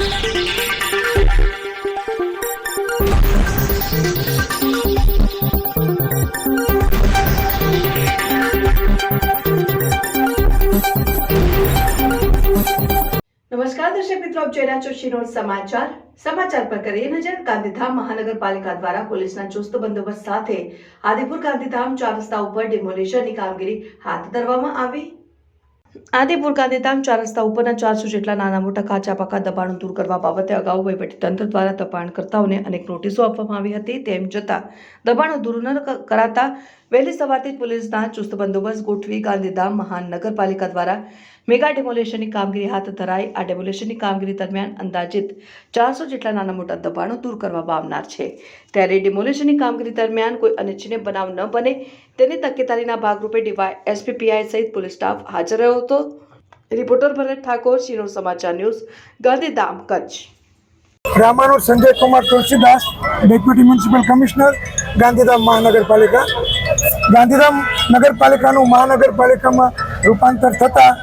નમસ્કાર દર્શક મિત્રો, આપ જોઈ રહ્યા છો શિનોર સમાચાર પર કરીએ નજર। ગાંધીધામ મહાનગરપાલિકા દ્વારા પોલીસના ચુસ્ત બંદોબસ્ત સાથે આદિપુર ગાંધીધામ 4 રસ્તા ઉપર ડિમોલિશનની કામગીરી હાથ ધરવામાં આવી। આદિપુર ગાંધીધામ 4 રસ્તા ઉપરના 400 જેટલા નાના મોટા કાચા પાકા દબાણો દૂર કરવા બાબતે અગાઉ વહીવટીતંત્ર દ્વારા દબાણકર્તાઓને અનેક નોટિસો આપવામાં આવી હતી। તેમ છતાં દબાણો દૂર ન કરાતા વહેલી સવારથી પોલીસના ચુસ્ત બંદોબસ્ત ગોઠવી ગાંધીધામ મહાનગરપાલિકા દ્વારા મેગા ડિમોલિશનની કામગીરી હાથ ધરાઈ। આ ડિમોલિશનની કામગીરી દરમિયાન અંદાજિત 400 જેટલા નાના મોટા દબાણો દૂર કરવામાં આવનાર છે। ત્યારે ડિમોલિશનની કામગીરી દરમિયાન કોઈ અનિચ્છનીય બનાવ ન બને તેની તકેદારીના ભાગરૂપે ડીવાયએસપી પીઆઈ સહિત પોલીસ સ્ટાફ હાજર રહ્યો હતો। રિપોર્ટર ભરત ઠાકોર, શિનોર સમાચાર news, Gandhidham, Kutch. Ramanuj Sanjay Kumar Tulsidas, deputy municipal commissioner, Gandhidham महानगरपालिका। गांधीधाम नगरपालिकाનું મહાનગરપાલિકામાં રૂપાંતર થતાં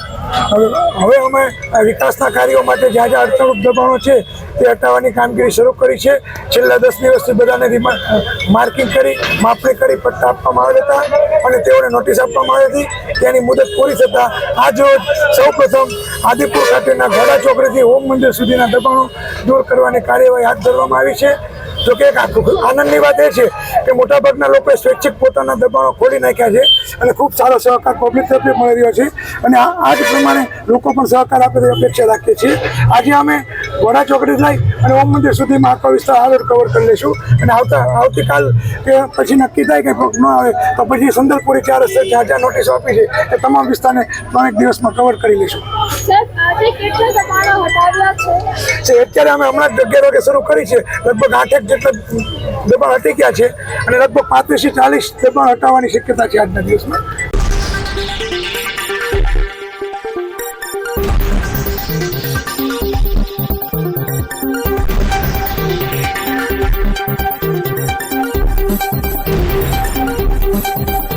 હવે અમે વિકાસના કાર્યો માટે જ્યાં જ્યાં અડચણરૂપ દબાણો છે તે હટાવવાની કામગીરી શરૂ કરી છે। છેલ્લા 10 દિવસથી બધાને માર્કિંગ કરી, માપણી કરી, પટ્ટા આપવામાં આવ્યા હતા અને તેઓને નોટિસ આપવામાં આવી હતી। તેની મુદત પૂરી થતાં આજરોજ સૌપ્રથમ આદિપુર ખાતેના ઘોડા ચોકડીથી ઓમ મંદિર સુધીના દબાણો દૂર કરવાની કાર્યવાહી હાથ ધરવામાં આવી છે। જો કે એક આનંદની વાત એ છે કે મોટાભાગના લોકોએ સ્વૈચ્છિક પોતાના દબાણો ખોલી નાખ્યા છે અને ખૂબ સારો સહકાર પબ્લિક તરફથી મળી રહ્યો છે અને આ જ પ્રમાણે લોકો પણ સહકાર આપે તેવી અપેક્ષા રાખીએ છીએ। આજે અમે ઘોડા ચોકડી લઈ અને ઓમ મંદિર સુધીમાં આખો વિસ્તાર આગળ કવર કરી લઈશું અને આવતીકાલ કે પછી નક્કી થાય કે ન આવે તો પછી સંદલપુરી 4 રસ્તે જ્યાં જ્યાં નોટિસો આપી છે એ તમામ વિસ્તારને 3 દિવસમાં કવર કરી લઈશું। અત્યારે અમે હમણાં જ 11 વાગે શરૂ કરી છે, લગભગ 8 જેટલા દબાણ હટી ગયા છે અને લગભગ 35 થી 40 દબાણ હટાવવાની શક્યતા છે આજના દિવસમાં।